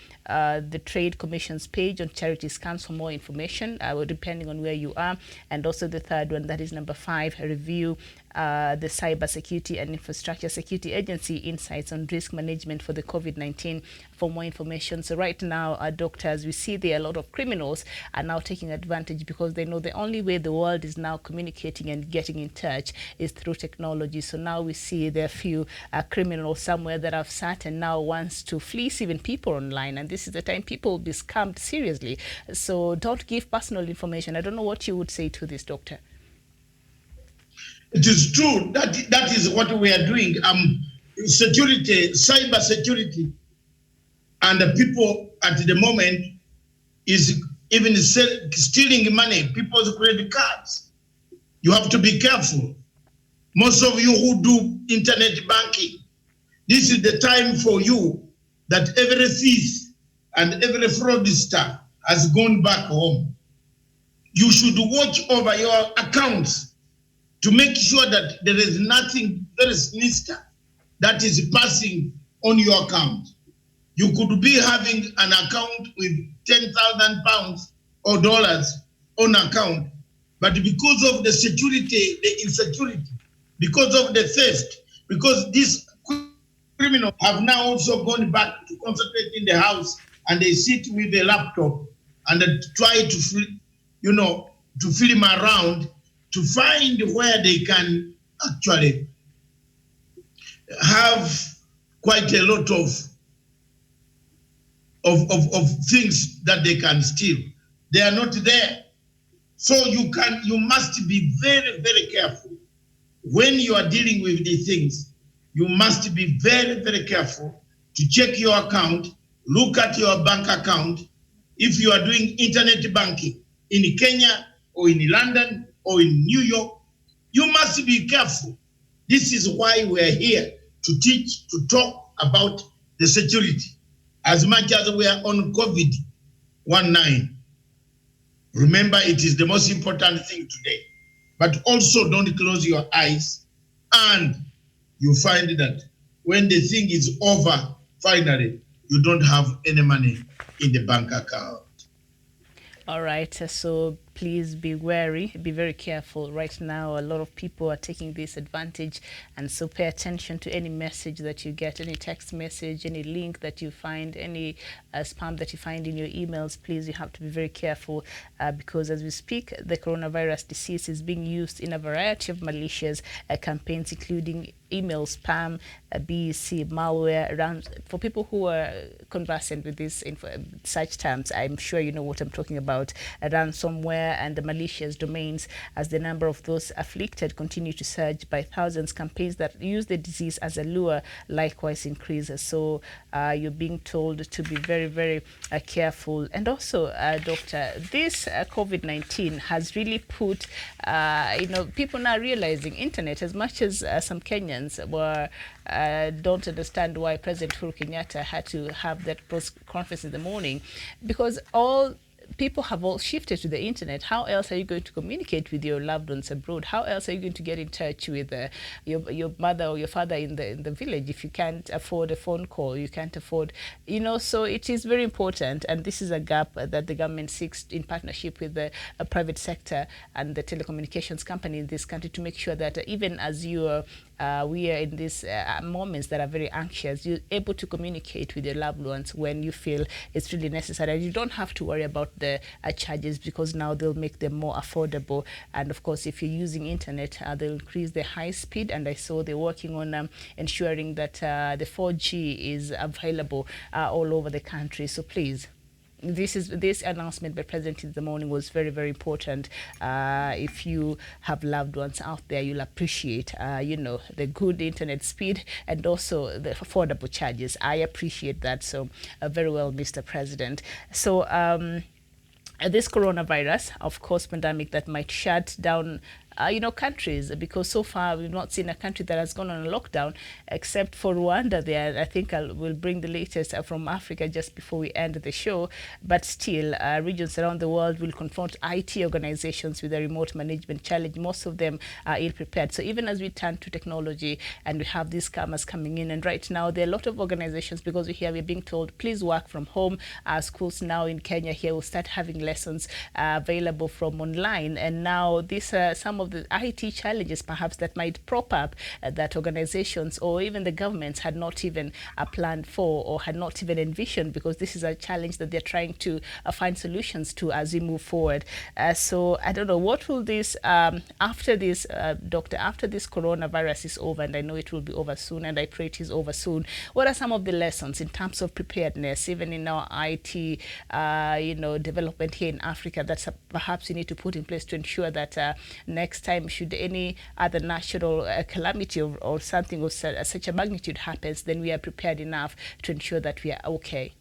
Trade Commission's page on charity scams for more information, depending on where you are. And also the third one, that is number 5, review the Cybersecurity and Infrastructure Security Agency insights on risk management for the COVID-19 for more information. So right now, doctors, we see there a lot of criminals are now taking advantage because they know the only way the world is now communicating and getting in touch is through technology. So now we see there are few criminals somewhere that have sat and now wants to fleece even people online. And this is the time people will be scammed seriously. So don't give personal information. I don't know what you would say to this, doctor. It is true that is what we are doing. Security, cyber security, and the people at the moment is even stealing money, people's credit cards. You have to be careful. Most of you who do internet banking, this is the time for you that every thief and every fraudster has gone back home. You should watch over your accounts to make sure that there is nothing very sinister that is passing on your account. You could be having an account with 10,000 pounds or dollars on account, but because of the security, the insecurity, because of the theft, because these criminals have now also gone back to concentrate in the house and they sit with a laptop and try to, to film around to find where they can actually have quite a lot of things that they can steal. They are not there. So you must be very, very careful. When you are dealing with these things, you must be very, very careful to check your account, look at your bank account. If you are doing internet banking in Kenya or in London or in New York, you must be careful. This is why we're here, to teach, to talk about the security. As much as we are on COVID-19, remember it is the most important thing today. But also don't close your eyes, and you find that when the thing is over, finally, you don't have any money in the bank account. All right, so please be wary, be very careful. Right now, a lot of people are taking this advantage, and so pay attention to any message that you get, any text message, any link that you find, any spam that you find in your emails. Please, you have to be very careful because as we speak, the coronavirus disease is being used in a variety of malicious campaigns, including email spam, BEC, malware. Around, for people who are conversant with this such terms, I'm sure you know what I'm talking about. Ransomware, and the malicious domains, as the number of those afflicted continue to surge by thousands. Campaigns that use the disease as a lure likewise increases. So you're being told to be very, very careful. And also, Doctor, this COVID-19 has really put, people now realizing internet, as much as some Kenyans were don't understand why President Uhuru Kenyatta had to have that press conference in the morning, because all people have all shifted to the internet. How else are you going to communicate with your loved ones abroad? How else are you going to get in touch with your mother or your father in the village if you can't afford a phone call? You can't afford, so it is very important. And this is a gap that the government seeks in partnership with the private sector and the telecommunications company in this country to make sure that even as we are in these moments that are very anxious, you're able to communicate with your loved ones when you feel it's really necessary. And you don't have to worry about the charges, because now they'll make them more affordable. And of course, if you're using internet, they'll increase the high speed. And I saw they're working on ensuring that the 4G is available all over the country. So please, this announcement by President in the morning was very, very important. If you have loved ones out there, you'll appreciate, the good internet speed and also the affordable charges. I appreciate that. So very well, Mr. President. So this coronavirus, of course, pandemic that might shut down countries, because so far we've not seen a country that has gone on a lockdown except for Rwanda there. I think we'll bring the latest from Africa just before we end the show. But still, regions around the world will confront IT organizations with a remote management challenge. Most of them are ill-prepared. So even as we turn to technology and we have these scammers coming in, and right now there are a lot of organizations, because we're being told, please work from home. Schools now in Kenya here will start having lessons available from online. And now these are some of the IT challenges perhaps that might prop up that organizations or even the governments had not even planned for or had not even envisioned, because this is a challenge that they're trying to find solutions to as we move forward. So I don't know, what will this, after this, Doctor, after this coronavirus is over, and I know it will be over soon, and I pray it is over soon, what are some of the lessons in terms of preparedness, even in our IT, development here in Africa, that perhaps you need to put in place to ensure that next time, should any other natural calamity or something of such a magnitude happens, then we are prepared enough to ensure that we are okay?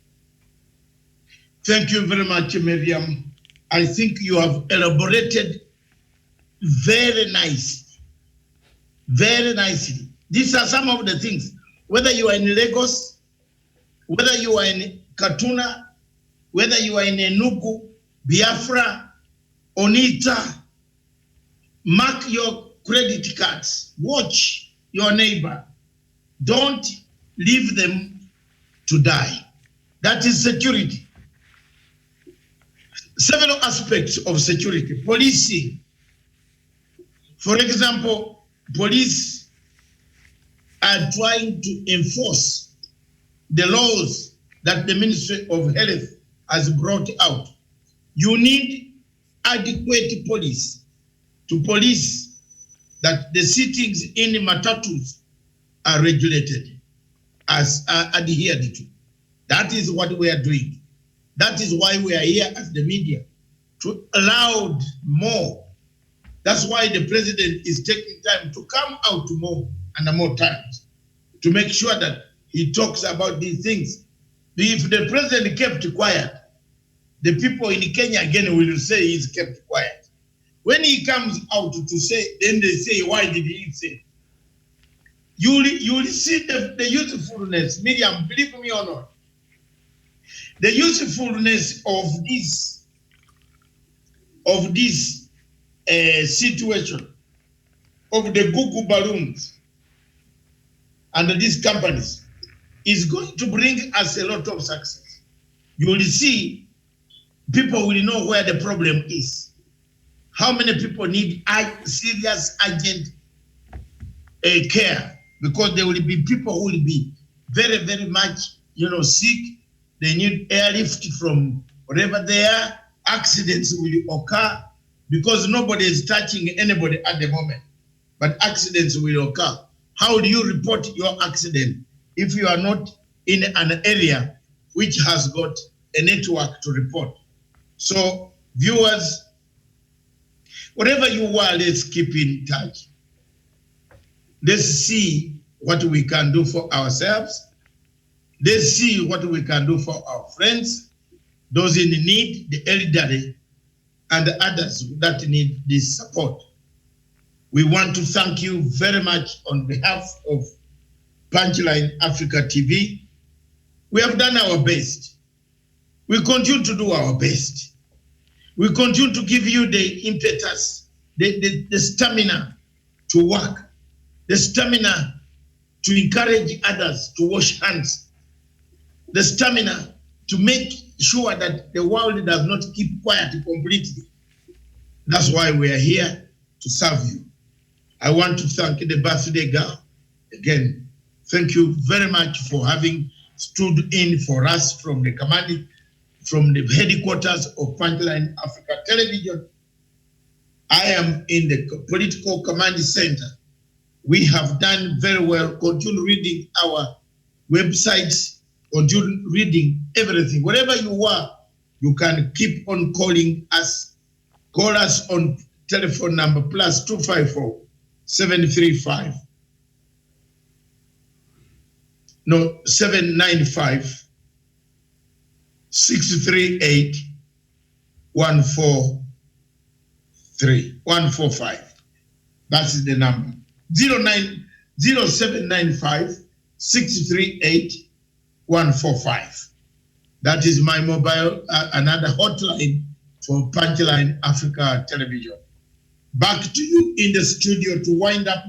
Thank you very much, Miriam. I think you have elaborated very nicely. Very nicely. These are some of the things. Whether you are in Lagos, whether you are in Katuna, whether you are in Enugu, Biafra, Onita, mark your credit cards. Watch your neighbor. Don't leave them to die. That is security. Several aspects of security. Policing. For example, police are trying to enforce the laws that the Ministry of Health has brought out. You need adequate police to police that the sittings in the matatus are regulated, as adhered to. That is what we are doing. That is why we are here as the media, to allow more. That's why the president is taking time to come out more and more times to make sure that he talks about these things. If the president kept quiet, the people in Kenya again will say he's kept quiet. When he comes out to say, then they say, why did he say? You will see the usefulness, Miriam, believe me or not. The usefulness of this situation, of the Google balloons and these companies, is going to bring us a lot of success. You will see, people will know where the problem is. How many people need serious, urgent care? Because there will be people who will be very, very much, sick. They need airlift from wherever they are. Accidents will occur because nobody is touching anybody at the moment. But accidents will occur. How do you report your accident if you are not in an area which has got a network to report? So, viewers, Whatever you are, let's keep in touch. Let's see what we can do for ourselves. Let's see what we can do for our friends, those in need, the elderly, and the others that need this support. We want to thank you very much on behalf of Punchline Africa TV. We have done our best. We continue to do our best. We continue to give you the impetus, the stamina to work, the stamina to encourage others to wash hands, the stamina to make sure that the world does not keep quiet completely. That's why we are here to serve you. I want to thank the birthday girl again. Thank you very much for having stood in for us from the headquarters of Punchline Africa Television. I am in the political command center. We have done very well. Continue reading our websites, continue reading everything. Wherever you are, you can keep on calling us. Call us on telephone number +254 735 795 638 145. That's the number. 0795 638 145. That is my mobile, another hotline for Punchline Africa Television. Back to you in the studio to wind up.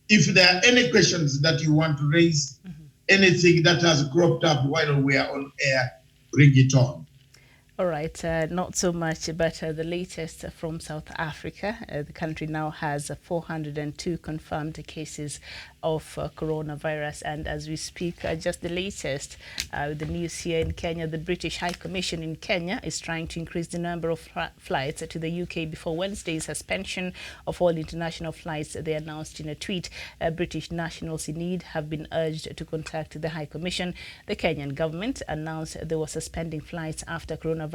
If there are any questions that you want to raise, anything that has cropped up while we are on air, bring it on. All right, not so much, but the latest from South Africa. The country now has 402 confirmed cases of coronavirus, and as we speak, just the latest, the news here in Kenya, the British High Commission in Kenya is trying to increase the number of flights to the UK before Wednesday's suspension of all international flights. They announced in a tweet, British nationals in need have been urged to contact the High Commission. The Kenyan government announced they were suspending flights after coronavirus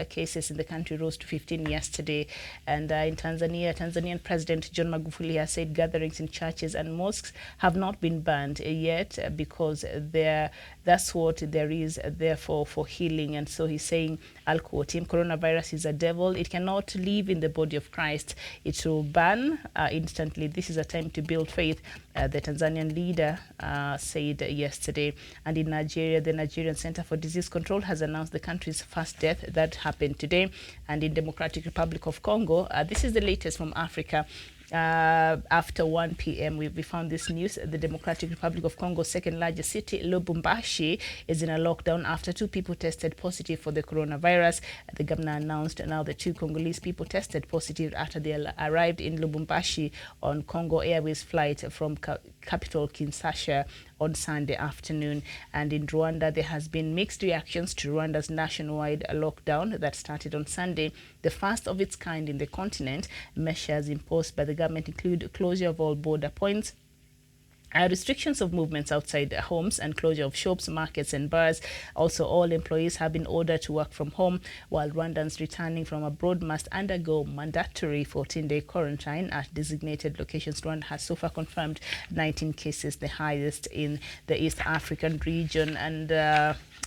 cases in the country rose to 15 yesterday. And in Tanzania, Tanzanian President John Magufuli has said gatherings in churches and mosques have not been banned yet because that's what there is therefore for healing. And so he's saying, I'll quote him, coronavirus is a devil. It cannot live in the body of Christ. It will ban instantly. This is a time to build faith, the Tanzanian leader said yesterday. And in Nigeria, the Nigerian Center for Disease Control has announced the country's first death that happened today. And in Democratic Republic of Congo, this is the latest from Africa. After 1 p.m. we found this news. The Democratic Republic of Congo's second largest city, Lubumbashi, is in a lockdown after 2 people tested positive for the coronavirus. The governor announced now the 2 Congolese people tested positive after they arrived in Lubumbashi on Congo Airways flight from capital Kinshasa on Sunday afternoon. And in Rwanda, there has been mixed reactions to Rwanda's nationwide lockdown that started on Sunday, the first of its kind in the continent. Measures imposed by the government include closure of all border points, restrictions of movements outside homes, and closure of shops, markets and bars. Also, all employees have been ordered to work from home, while Rwandans returning from abroad must undergo mandatory 14-day quarantine at designated locations. Rwanda has so far confirmed 19 cases, the highest in the East African region. And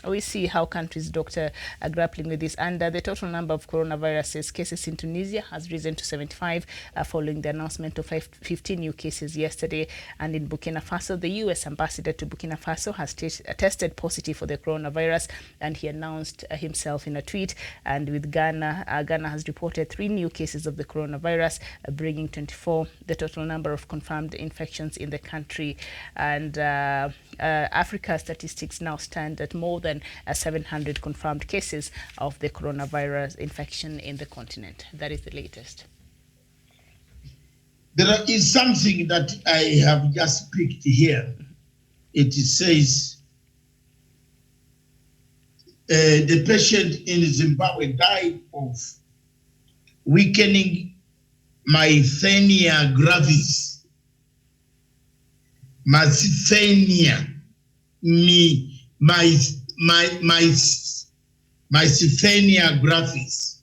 we see how countries, doctor, are grappling with this. And the total number of coronavirus cases in Tunisia has risen to 75 following the announcement of 15 new cases yesterday. And in Burkina Faso, the U.S. ambassador to Burkina Faso has tested positive for the coronavirus, and he announced himself in a tweet. And with Ghana, Ghana has reported 3 new cases of the coronavirus, bringing 24 the total number of confirmed infections in the country. And Africa statistics now stand at more than 700 confirmed cases of the coronavirus infection in the continent. That is the latest. There is something that I have just picked here. It says the patient in Zimbabwe died of weakening myasthenia gravis. Myasthenia myasthenia gravis.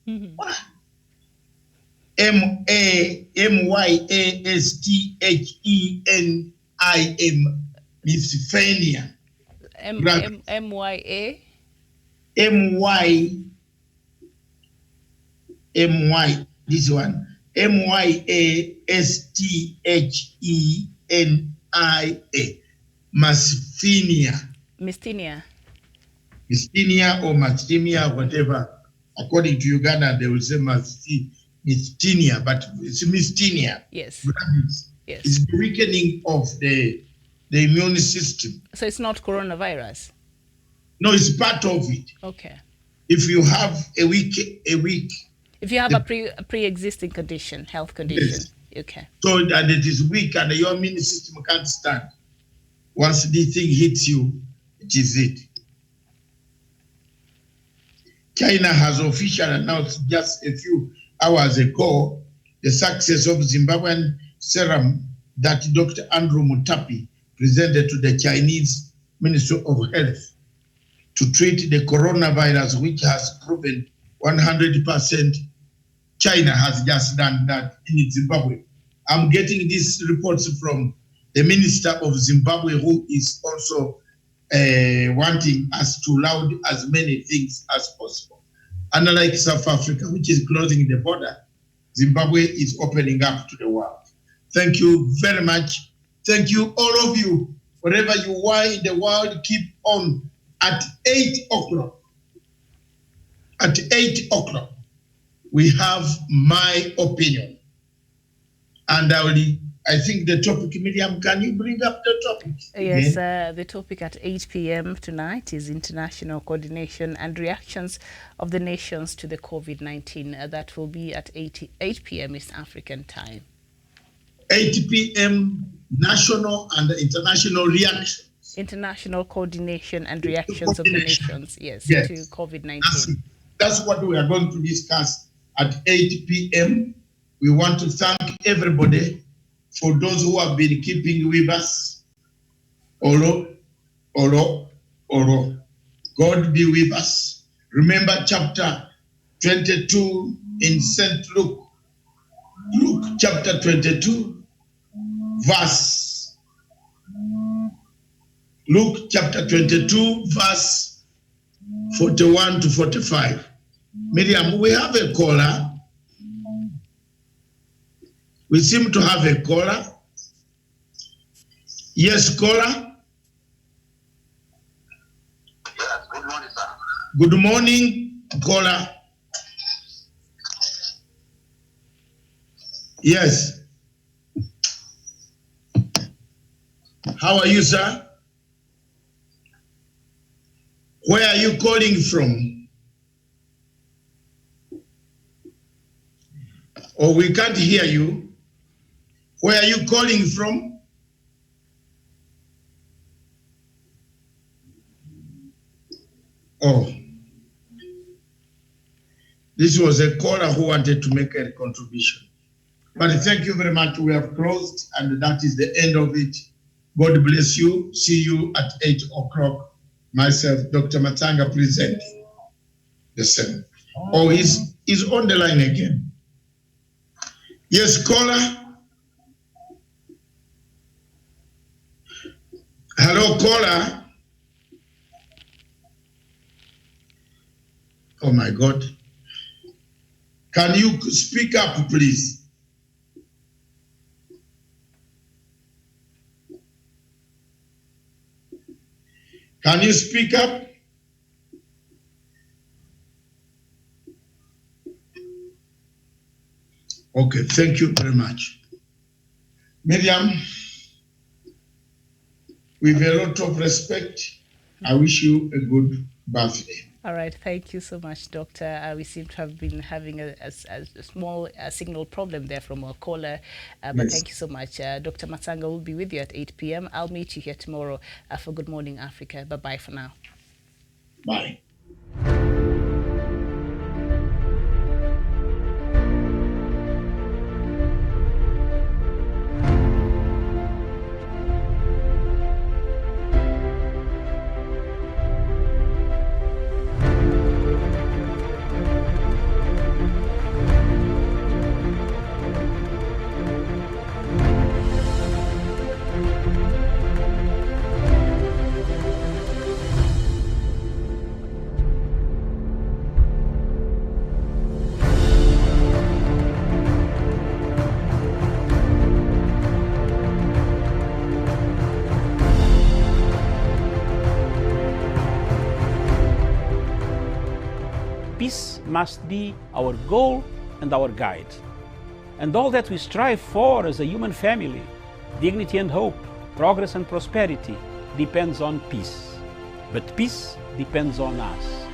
Myastheniam, miscellaneous. MYA. This one, Myasthenia, Myasthenia. Myasthenia or Myasthenia, whatever. According to Uganda, they will say Myasthenia, but it's Myasthenia. Yes. Yes. It's the weakening of the immune system. So it's not coronavirus? No, it's part of it. Okay. If you have a weak. If you have a pre-existing condition, health condition. Yes. Okay. So, and it is weak and your immune system can't stand. Once this thing hits you, it is it. China has officially announced just a few hours ago the success of Zimbabwean serum that Dr. Andrew Mutapi presented to the Chinese Ministry of Health to treat the coronavirus, which has proven 100% China has just done that in Zimbabwe. I'm getting these reports from the Minister of Zimbabwe, who is also wanting us to allow as many things as possible. Unlike South Africa, which is closing the border, Zimbabwe is opening up to the world. Thank you very much. Thank you, all of you. Wherever you are in the world, keep on at 8 o'clock. At 8 o'clock, we have my opinion. And I think the topic, Miriam, can you bring up the topic? Yes, the topic at 8 p.m. tonight is International Coordination and Reactions of the Nations to the COVID-19. That will be at 8 p.m. East African time. 8 p.m. National and International Reactions. International Coordination and Reactions of the Nations, yes. To COVID-19. That's what we are going to discuss at 8 p.m. We want to thank everybody for those who have been keeping with us. Oro. God be with us. Remember chapter 22 in St. Luke. Luke chapter 22, verse. Luke chapter 22, verse 41 to 45. Miriam, we have a caller. We seem to have a caller. Yes, caller. Yes, good morning, sir. Good morning, caller. Yes. How are you, sir? Where are you calling from? Oh, we can't hear you. Where are you calling from? Oh. This was a caller who wanted to make a contribution. But thank you very much. We have closed, and that is the end of it. God bless you. See you at 8 o'clock. Myself, Dr. Matanga, presenting the same. Oh, he's on the line again. Yes, caller. Hello, caller. Oh my God. Can you speak up, please? Can you speak up? Okay, thank you very much. Miriam, with a lot of respect, I wish you a good birthday. All right, thank you so much, Doctor. We seem to have been having a small signal problem there from our caller, but yes. Thank you so much. Dr. Matsanga will be with you at 8 p.m. I'll meet you here tomorrow for Good Morning Africa. Bye-bye for now. Bye. peace must be our goal and our guide. And all that we strive for as a human family, dignity and hope, progress and prosperity, depends on peace. But peace depends on us.